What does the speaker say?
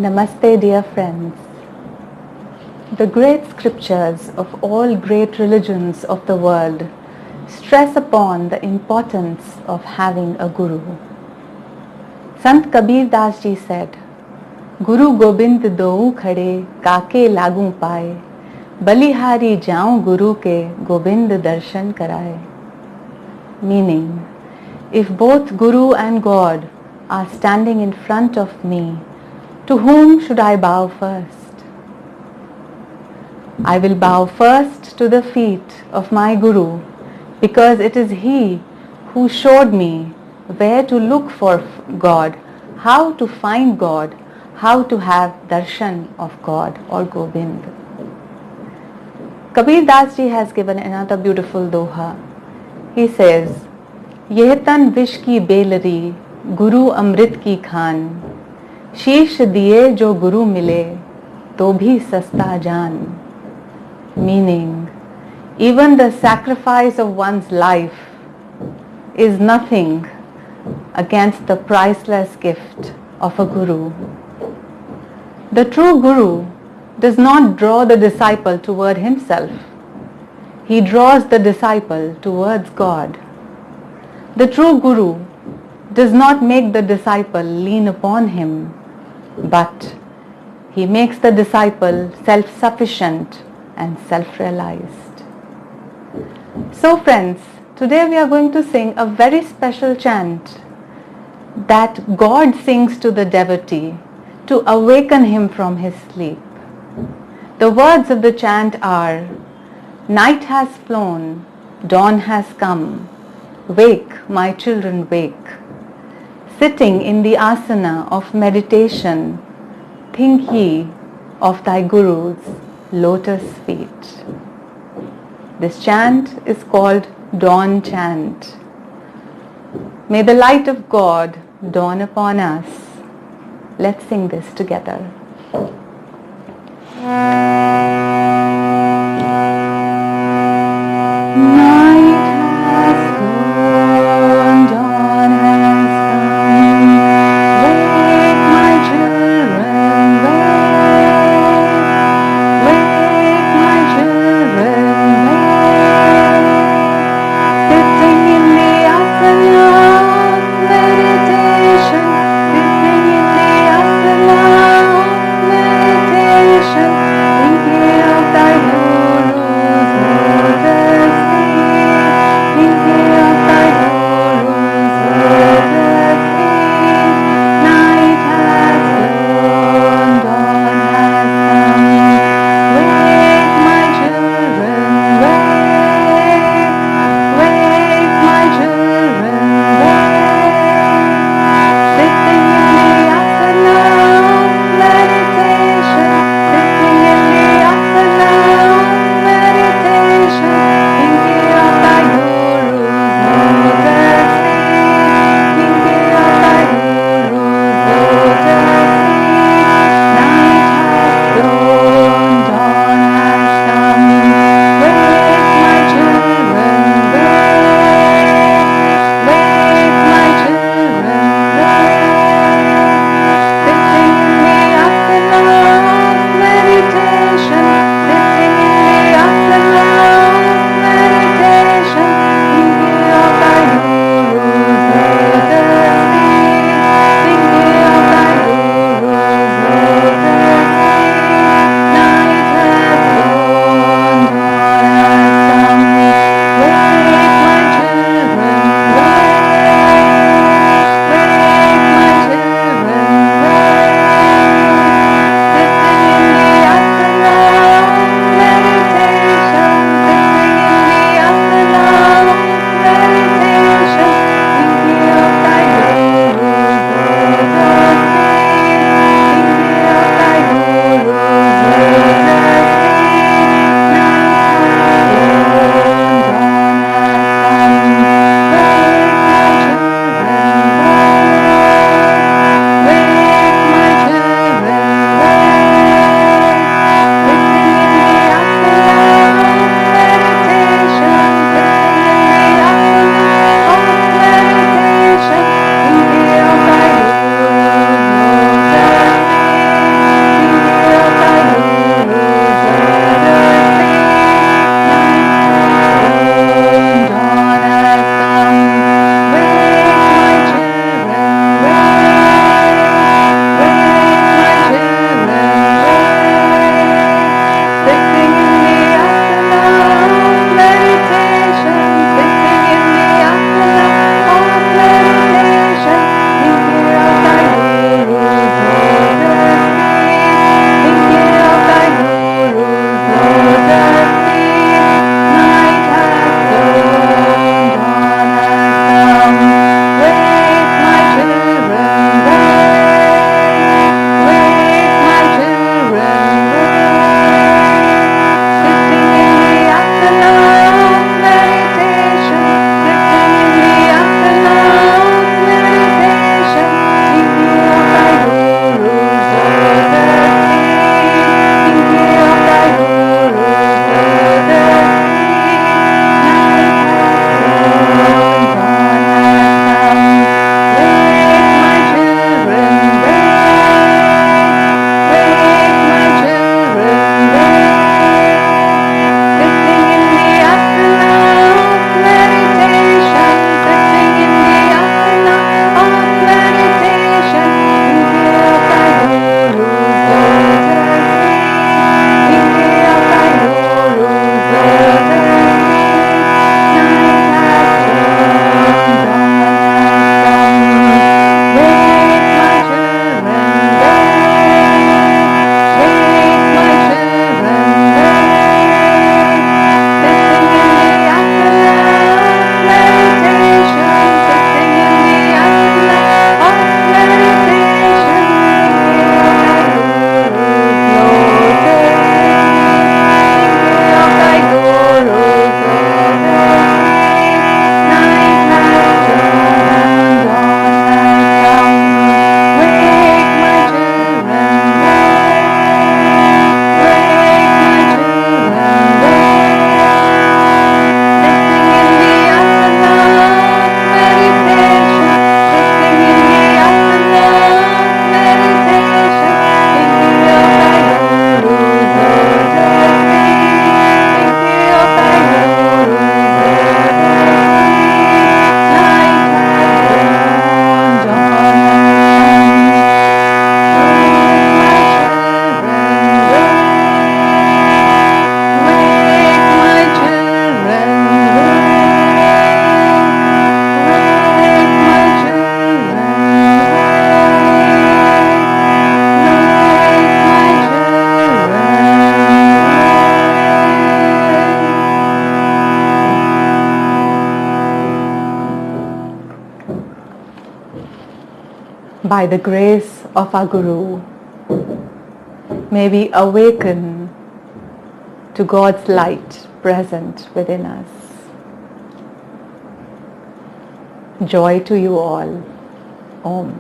Namaste, dear friends. The great scriptures of all great religions of the world stress upon the importance of having a guru. Sant Kabir Das ji said, Guru Gobind dou khade kaake lagu paaye, balihari jaऊं Guru ke Gobind darshan karaye. Meaning, if both Guru and God are standing in front of me, to whom should I bow first? I will bow first to the feet of my Guru, because it is he who showed me where to look for God, how to find God, how to have darshan of God or Gobind. Kabir Das ji has given another beautiful doha. He says, Yeh tan vish ki belari, Guru amrit ki khan, शीश दिए जो गुरु मिले तो भी सस्ता जान. Meaning, even the sacrifice of one's life is nothing against the priceless gift of a guru. The true guru does not draw the disciple toward himself. He draws the disciple towards God. The true guru does not make the disciple lean upon him, but he makes the disciple self-sufficient and self-realized. So friends, today we are going to sing a very special chant that God sings to the devotee to awaken him from his sleep. The words of the chant are, Night has flown, dawn has come, wake, my children, wake. Sitting in the asana of meditation, think ye of thy Guru's lotus feet. This chant is called Dawn Chant. May the light of God dawn upon us. Let's sing this together. Night has gone, dawn has come. Wake, my children, wake. Wake, my children, wake. Sitting in the asana of meditation, sitting in the asana of by the grace of our Guru, may we awaken to God's light present within us. Joy to you all. Om.